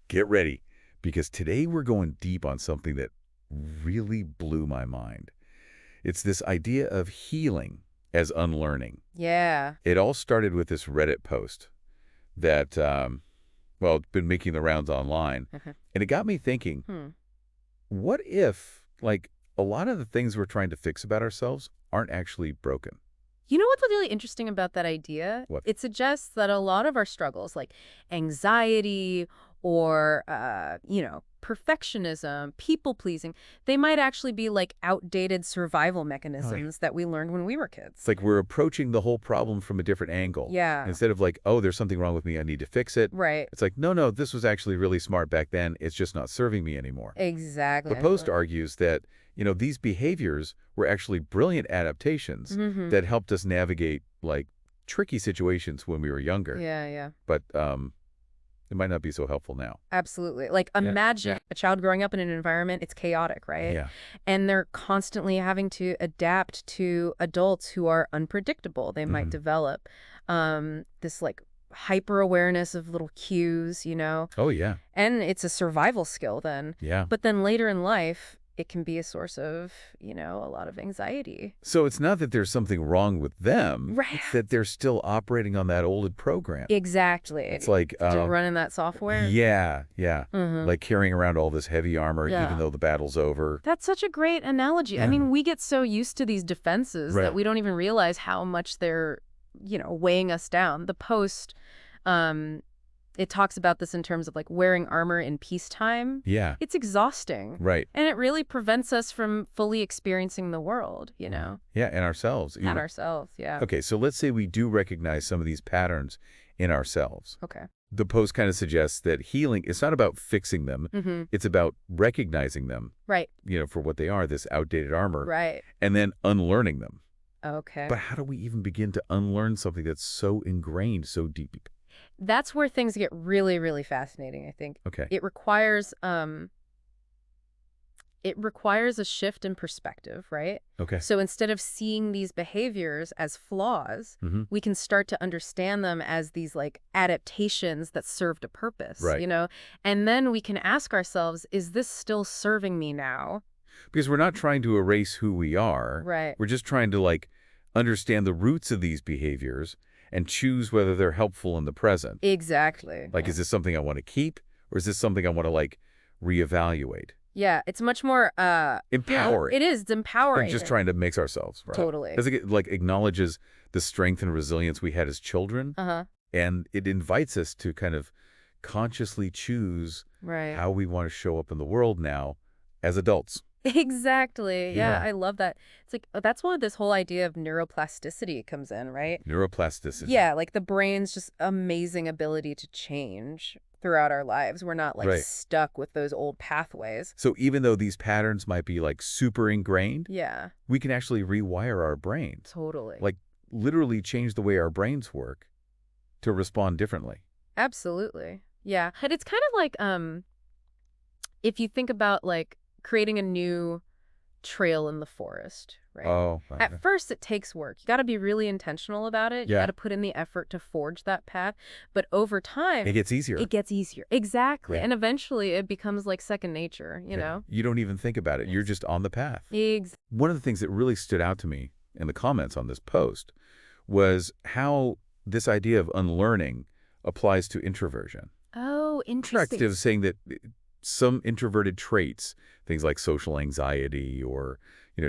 Get ready, because today we're going deep on something that really blew my mind. It's this idea of healing as unlearning. Yeah. It all started with this Reddit post that, well, it's been making the rounds online. And it got me thinking, what if, like, a lot of the things we're trying to fix about ourselves aren't actually broken? You know what's really interesting about that idea? What? It suggests that a lot of our struggles, like anxiety or, perfectionism, people-pleasing, they might actually be like outdated survival mechanisms that we learned when we were kids. It's like we're approaching the whole problem from a different angle. Yeah. Instead of like, oh, there's something wrong with me, I need to fix it. Right. It's like, no, this was actually really smart back then. It's just not serving me anymore. Exactly. The post argues that, these behaviors were actually brilliant adaptations that helped us navigate, like, tricky situations when we were younger. Yeah. But it might not be so helpful now. Absolutely. Like, imagine a child growing up in an environment, it's chaotic, right? Yeah. And they're constantly having to adapt to adults who are unpredictable. They might develop this, like, hyper-awareness of little cues, Oh, yeah. And it's a survival skill then. Yeah. But then later in life, it can be a source of, a lot of anxiety. So it's not that there's something wrong with them. Right. It's that they're still operating on that old program. Exactly. It's like Still running that software. Yeah. Like carrying around all this heavy armor Yeah. even though the battle's over. That's such a great analogy. Yeah. I mean, we get so used to these defenses that we don't even realize how much they're, weighing us down. The post, it talks about this in terms of like wearing armor in peacetime. Yeah. It's exhausting. Right. And it really prevents us from fully experiencing the world, Yeah, and ourselves. And ourselves, yeah. Okay, so let's say we do recognize some of these patterns in ourselves. Okay. The post kind of suggests that healing, it's not about fixing them. It's about recognizing them, Right. For what they are, this outdated armor. Right. And then unlearning them. Okay. But how do we even begin to unlearn something that's so ingrained, so deep? That's where things get really, really fascinating, I think. Okay. It requires a shift in perspective, right? Okay. So instead of seeing these behaviors as flaws, we can start to understand them as these like adaptations that served a purpose, Right. And then we can ask ourselves, is this still serving me now? Because we're not trying to erase who we are. Right. We're just trying to, like, understand the roots of these behaviors and choose whether they're helpful in the present. Exactly. Like, is this something I want to keep, or is this something I want to, like, reevaluate? Yeah, it's much more Empowering. It is. It's empowering. Than just trying to mix ourselves, right? Totally. Because it, like, acknowledges the strength and resilience we had as children. And it invites us to kind of consciously choose how we want to show up in the world now as adults. Exactly. Yeah. I love that. It's like, that's why this whole idea of neuroplasticity comes in, right? Neuroplasticity. Yeah, like the brain's just amazing ability to change throughout our lives. We're not like stuck with those old pathways. So even though these patterns might be like super ingrained, Yeah, we can actually rewire our brains. totally. Like literally change the way our brains work to respond differently. Absolutely. Yeah. And it's kind of like if you think about like creating a new trail in the forest, right? Oh. At first, it takes work. You got to be really intentional about it. You Yeah. got to put in the effort to forge that path. But over time, It gets easier. it gets easier. Exactly. Yeah. And eventually, it becomes like second nature, you know? You don't even think about it. You're just on the path. One of the things that really stood out to me in the comments on this post was how this idea of unlearning applies to introversion. Oh, interesting. Attractive, saying that some introverted traits, things like social anxiety or,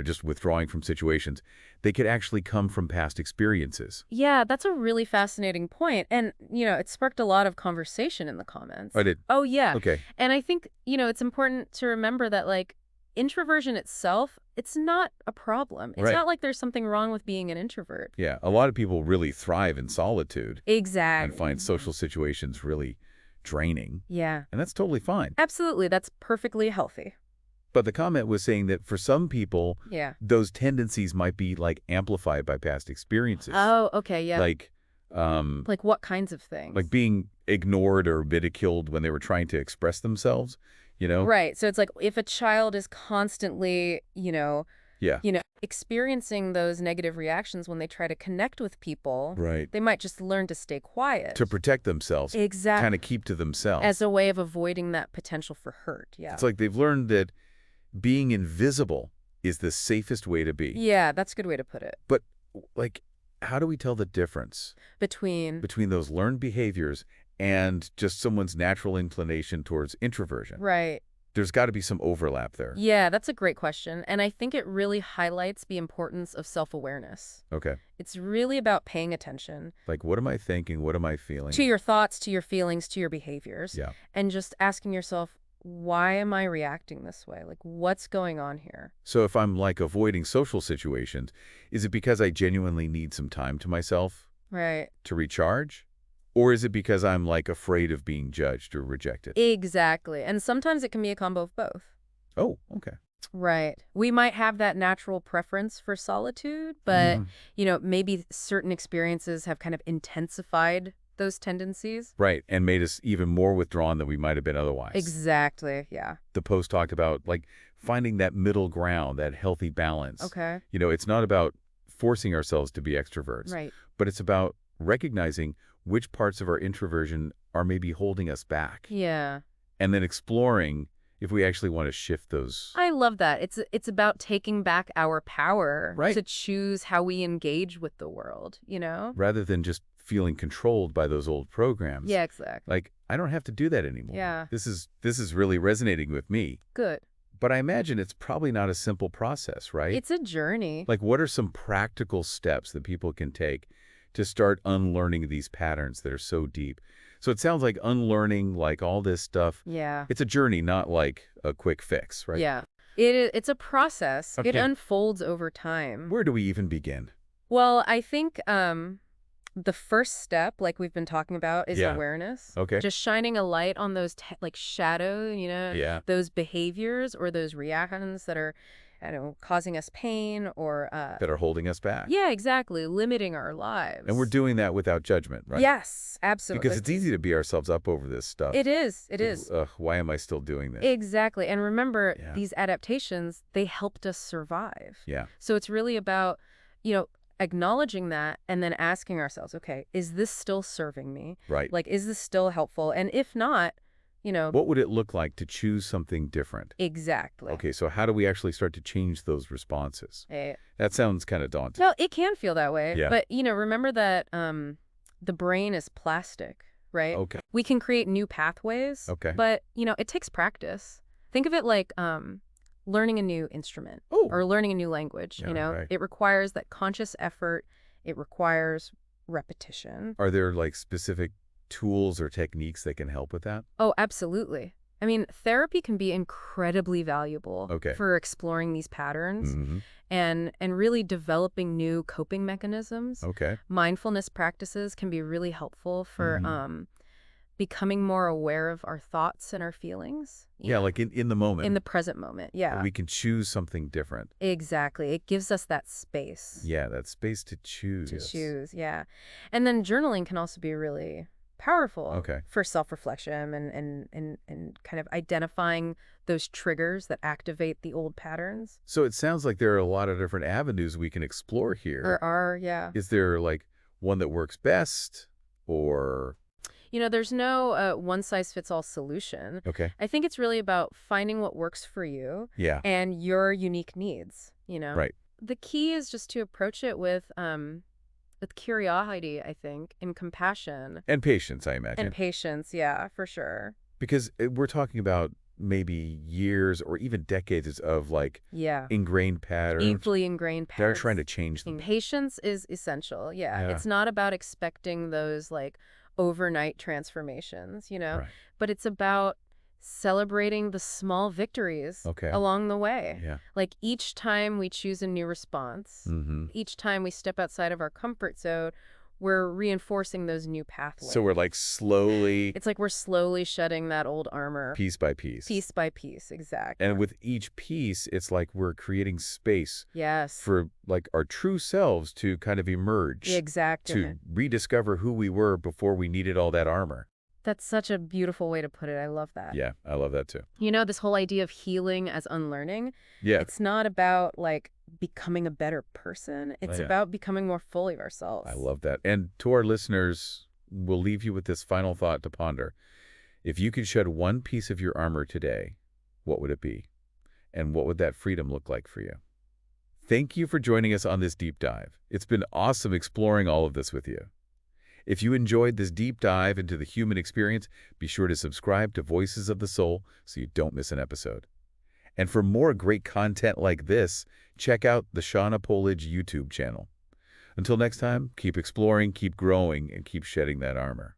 just withdrawing from situations, they could actually come from past experiences. Yeah, that's a really fascinating point. And, it sparked a lot of conversation in the comments. I did. Oh, yeah. Okay. And I think, it's important to remember that, like, introversion itself, it's not a problem. It's not like there's something wrong with being an introvert. Yeah. A lot of people really thrive in solitude. Exactly. And find social situations really draining. Yeah. And that's totally fine. Absolutely. That's perfectly healthy. But the comment was saying that for some people, those tendencies might be like amplified by past experiences. Oh, okay. Yeah. Like what kinds of things? Like being ignored or ridiculed when they were trying to express themselves, Right. So it's like if a child is constantly, experiencing those negative reactions when they try to connect with people, Right. they might just learn to stay quiet. To protect themselves. Exactly. Kind of keep to themselves. As a way of avoiding that potential for hurt, yeah. It's like they've learned that being invisible is the safest way to be. Yeah, that's a good way to put it. But, like, how do we tell the difference Between those learned behaviors and just someone's natural inclination towards introversion? Right. There's got to be some overlap there. Yeah, that's a great question. And I think it really highlights the importance of self-awareness. Okay. It's really about paying attention. Like, what am I thinking? What am I feeling? To your thoughts, to your feelings, to your behaviors. Yeah. And just asking yourself, why am I reacting this way? Like, what's going on here? So if I'm, like, avoiding social situations, is it because I genuinely need some time to myself? Right. To recharge? Or is it because I'm, like, afraid of being judged or rejected? Exactly. And sometimes it can be a combo of both. Oh, okay. Right. We might have that natural preference for solitude, but, maybe certain experiences have kind of intensified those tendencies. Right, and made us even more withdrawn than we might have been otherwise. Exactly, yeah. The post talked about, like, finding that middle ground, that healthy balance. Okay. It's not about forcing ourselves to be extroverts. Right. But it's about recognizing which parts of our introversion are maybe holding us back. Yeah. And then exploring if we actually want to shift those. I love that. It's about taking back our power Right. to choose how we engage with the world, Rather than just feeling controlled by those old programs. Yeah, exactly. Like, I don't have to do that anymore. Yeah. This is really resonating with me. Good. But I imagine it's probably not a simple process, right? It's a journey. Like, what are some practical steps that people can take to start unlearning these patterns that are so deep? So it sounds like unlearning, like all this stuff. Yeah. It's a journey, not like a quick fix, right? Yeah. It's a process. It Okay. unfolds over time. Where do we even begin? Well, I think the first step, like we've been talking about, is Yeah. awareness. Okay. Just shining a light on those shadow, Yeah. those behaviors or those reactions that are, causing us pain or That are holding us back. yeah, exactly, limiting our lives. And we're doing that without judgment, right? Yes, absolutely. Because it's easy to beat ourselves up over this stuff. It is. It is. Ugh, why am I still doing this? Exactly. And remember, Yeah. these adaptations, they helped us survive. Yeah. So it's really about, acknowledging that and then asking ourselves, okay, is this still serving me? Right. Like, is this still helpful? And if not, What would it look like to choose something different? exactly. Okay, so how do we actually start to change those responses? That sounds kind of daunting. No, it can feel that way. Yeah. But, remember that the brain is plastic, right? Okay. We can create new pathways. Okay. But, it takes practice. Think of it like learning a new instrument Oh. or learning a new language. Yeah, right. It requires that conscious effort. It requires repetition. Are there, like, specific tools or techniques that can help with that? Oh, absolutely. I mean, therapy can be incredibly valuable Okay. for exploring these patterns Mm-hmm. and really developing new coping mechanisms. Okay. Mindfulness practices can be really helpful for becoming more aware of our thoughts and our feelings. Yeah, like in the moment. In the present moment, yeah. We can choose something different. Exactly. It gives us that space Yeah, that space to choose. to choose, yeah. And then journaling can also be really powerful Okay. for self-reflection and kind of identifying those triggers that activate the old patterns. So it sounds like there are a lot of different avenues we can explore here. Yeah. Is there, like, one that works best or... There's no one-size-fits-all solution. Okay. I think it's really about finding what works for you Yeah. and your unique needs, Right. The key is just to approach it with curiosity, I think, and compassion. And patience, I imagine. And patience, yeah, for sure. Because we're talking about maybe years or even decades of, like, Yeah. ingrained patterns. Deeply ingrained They're patterns. trying to change them. Patience is essential, yeah. Yeah. It's not about expecting those, like, overnight transformations, Right. but it's about celebrating the small victories Okay. along the way. Yeah. Like, each time we choose a new response, Mm-hmm. each time we step outside of our comfort zone, we're reinforcing those new pathways. So we're, like, slowly, It's like we're slowly shedding that old armor. piece by piece. Piece by piece, exactly. And with each piece, it's like we're creating space Yes. for, like, our true selves to kind of emerge. Exactly. To rediscover who we were before we needed all that armor. That's such a beautiful way to put it. I love that. Yeah, I love that too. This whole idea of healing as unlearning, Yeah. it's not about, like, becoming a better person. It's Yeah. about becoming more fully ourselves. I love that. And to our listeners, we'll leave you with this final thought to ponder. If you could shed one piece of your armor today, what would it be? And what would that freedom look like for you? Thank you for joining us on this deep dive. It's been awesome exploring all of this with you. If you enjoyed this deep dive into the human experience, be sure to subscribe to Voices of the Soul so you don't miss an episode. And for more great content like this, check out the Shauna Polage YouTube channel. Until next time, keep exploring, keep growing, and keep shedding that armor.